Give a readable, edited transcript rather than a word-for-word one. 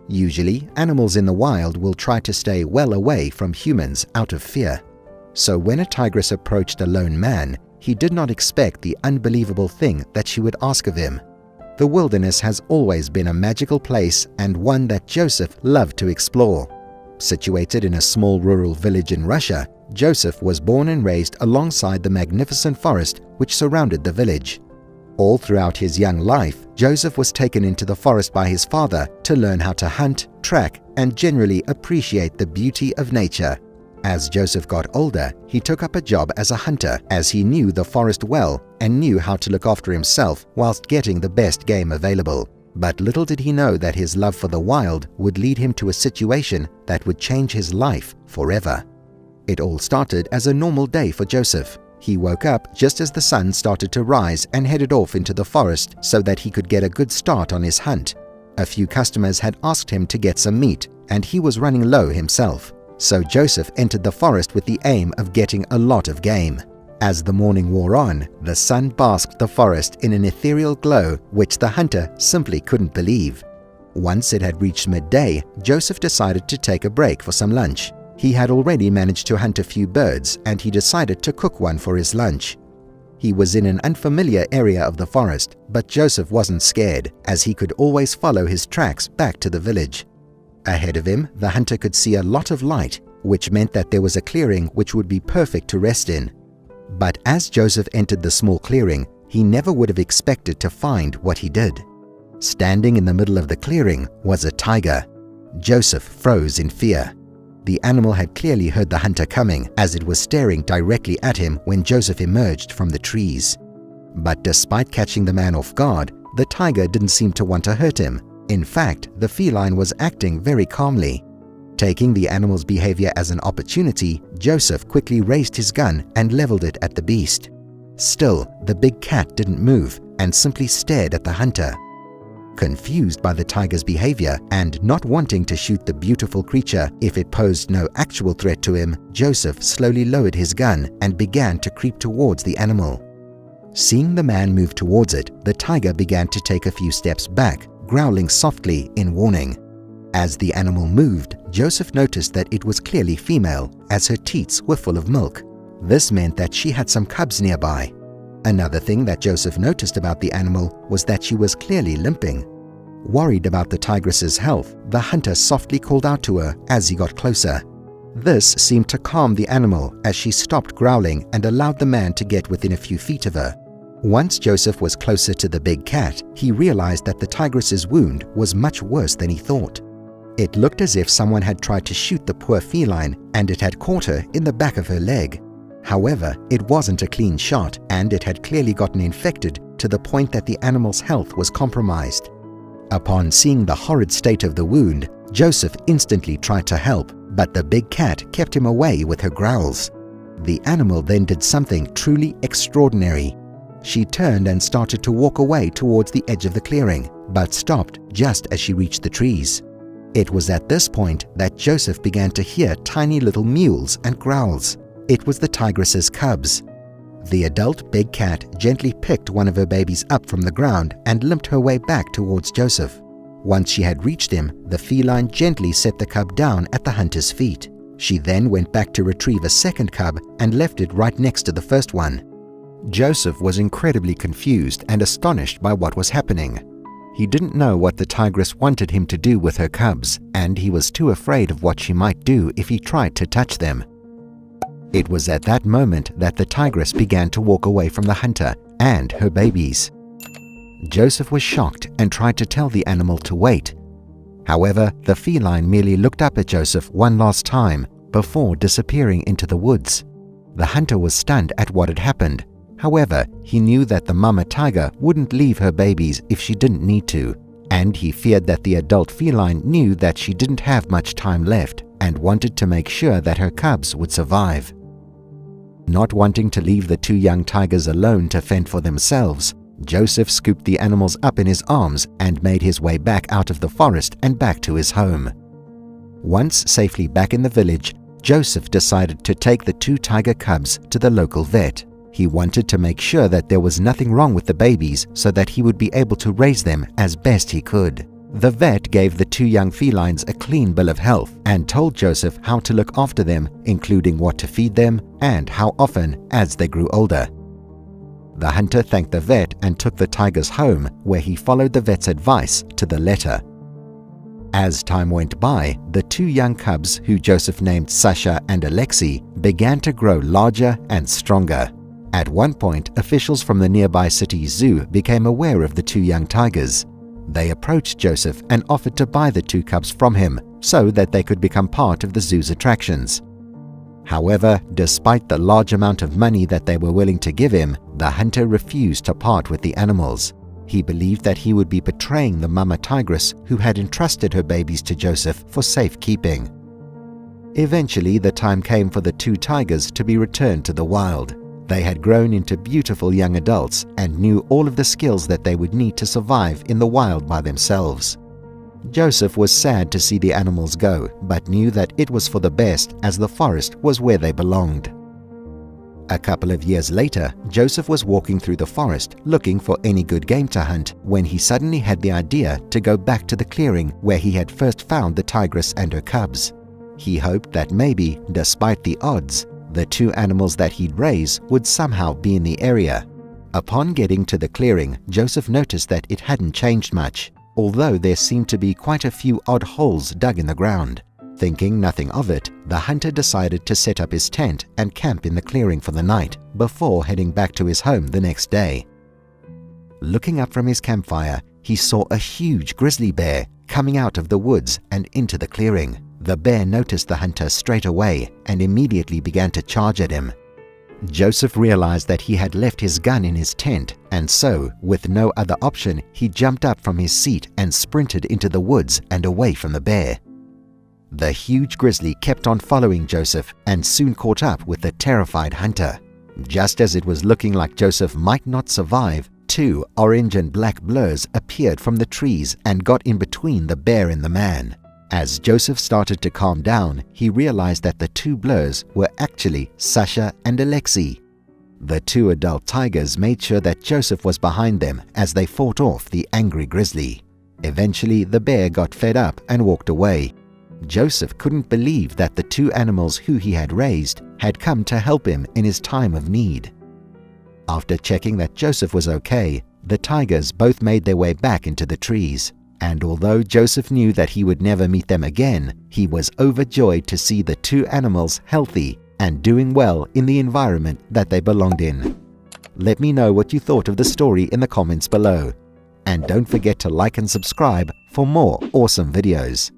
Usually, animals in the wild will try to stay well away from humans out of fear. So when a tigress approached a lone man, he did not expect the unbelievable thing that she would ask of him. The wilderness has always been a magical place and one that Joseph loved to explore. Situated in a small rural village in Russia, Joseph was born and raised alongside the magnificent forest which surrounded the village. All throughout his young life, Joseph was taken into the forest by his father to learn how to hunt, track, and generally appreciate the beauty of nature. As Joseph got older, he took up a job as a hunter, as he knew the forest well and knew how to look after himself whilst getting the best game available. But little did he know that his love for the wild would lead him to a situation that would change his life forever. It all started as a normal day for Joseph. He woke up just as the sun started to rise and headed off into the forest so that he could get a good start on his hunt. A few customers had asked him to get some meat, and he was running low himself. So Joseph entered the forest with the aim of getting a lot of game. As the morning wore on, the sun basked the forest in an ethereal glow which the hunter simply couldn't believe. Once it had reached midday, Joseph decided to take a break for some lunch. He had already managed to hunt a few birds and he decided to cook one for his lunch. He was in an unfamiliar area of the forest, but Joseph wasn't scared, as he could always follow his tracks back to the village. Ahead of him, the hunter could see a lot of light, which meant that there was a clearing which would be perfect to rest in. But as Joseph entered the small clearing, he never would have expected to find what he did. Standing in the middle of the clearing was a tiger. Joseph froze in fear. The animal had clearly heard the hunter coming, as it was staring directly at him when Joseph emerged from the trees. But despite catching the man off guard, the tiger didn't seem to want to hurt him. In fact, the feline was acting very calmly. Taking the animal's behavior as an opportunity, Joseph quickly raised his gun and leveled it at the beast. Still, the big cat didn't move and simply stared at the hunter. Confused by the tiger's behavior and not wanting to shoot the beautiful creature if it posed no actual threat to him, Joseph slowly lowered his gun and began to creep towards the animal. Seeing the man move towards it, the tiger began to take a few steps back, growling softly in warning. As the animal moved, Joseph noticed that it was clearly female, as her teats were full of milk. This meant that she had some cubs nearby. Another thing that Joseph noticed about the animal was that she was clearly limping. Worried about the tigress's health, the hunter softly called out to her as he got closer. This seemed to calm the animal as she stopped growling and allowed the man to get within a few feet of her. Once Joseph was closer to the big cat, he realized that the tigress's wound was much worse than he thought. It looked as if someone had tried to shoot the poor feline and it had caught her in the back of her leg. However, it wasn't a clean shot and it had clearly gotten infected to the point that the animal's health was compromised. Upon seeing the horrid state of the wound, Joseph instantly tried to help, but the big cat kept him away with her growls. The animal then did something truly extraordinary. She turned and started to walk away towards the edge of the clearing, but stopped just as she reached the trees. It was at this point that Joseph began to hear tiny little mews and growls. It was the tigress's cubs. The adult big cat gently picked one of her babies up from the ground and limped her way back towards Joseph. Once she had reached him, the feline gently set the cub down at the hunter's feet. She then went back to retrieve a second cub and left it right next to the first one. Joseph was incredibly confused and astonished by what was happening. He didn't know what the tigress wanted him to do with her cubs, and he was too afraid of what she might do if he tried to touch them. It was at that moment that the tigress began to walk away from the hunter and her babies. Joseph was shocked and tried to tell the animal to wait. However, the feline merely looked up at Joseph one last time before disappearing into the woods. The hunter was stunned at what had happened. However, he knew that the mama tiger wouldn't leave her babies if she didn't need to, and he feared that the adult feline knew that she didn't have much time left and wanted to make sure that her cubs would survive. Not wanting to leave the two young tigers alone to fend for themselves, Joseph scooped the animals up in his arms and made his way back out of the forest and back to his home. Once safely back in the village, Joseph decided to take the two tiger cubs to the local vet. He wanted to make sure that there was nothing wrong with the babies so that he would be able to raise them as best he could. The vet gave the two young felines a clean bill of health and told Joseph how to look after them, including what to feed them and how often as they grew older. The hunter thanked the vet and took the tigers home, where he followed the vet's advice to the letter. As time went by, the two young cubs, who Joseph named Sasha and Alexei, began to grow larger and stronger. At one point, officials from the nearby city zoo became aware of the two young tigers. They approached Joseph and offered to buy the two cubs from him so that they could become part of the zoo's attractions. However, despite the large amount of money that they were willing to give him, the hunter refused to part with the animals. He believed that he would be betraying the mama tigress who had entrusted her babies to Joseph for safekeeping. Eventually, the time came for the two tigers to be returned to the wild. They had grown into beautiful young adults and knew all of the skills that they would need to survive in the wild by themselves. Joseph was sad to see the animals go, but knew that it was for the best, as the forest was where they belonged. A couple of years later, Joseph was walking through the forest looking for any good game to hunt when he suddenly had the idea to go back to the clearing where he had first found the tigress and her cubs. He hoped that maybe, despite the odds, the two animals that he'd raise would somehow be in the area. Upon getting to the clearing, Joseph noticed that it hadn't changed much, although there seemed to be quite a few odd holes dug in the ground. Thinking nothing of it, the hunter decided to set up his tent and camp in the clearing for the night before heading back to his home the next day. Looking up from his campfire, he saw a huge grizzly bear coming out of the woods and into the clearing. The bear noticed the hunter straight away and immediately began to charge at him. Joseph realized that he had left his gun in his tent, and so, with no other option, he jumped up from his seat and sprinted into the woods and away from the bear. The huge grizzly kept on following Joseph and soon caught up with the terrified hunter. Just as it was looking like Joseph might not survive, two orange and black blurs appeared from the trees and got in between the bear and the man. As Joseph started to calm down, he realized that the two blurs were actually Sasha and Alexei. The two adult tigers made sure that Joseph was behind them as they fought off the angry grizzly. Eventually, the bear got fed up and walked away. Joseph couldn't believe that the two animals who he had raised had come to help him in his time of need. After checking that Joseph was okay, the tigers both made their way back into the trees. And although Joseph knew that he would never meet them again, he was overjoyed to see the two animals healthy and doing well in the environment that they belonged in. Let me know what you thought of the story in the comments below. And don't forget to like and subscribe for more awesome videos.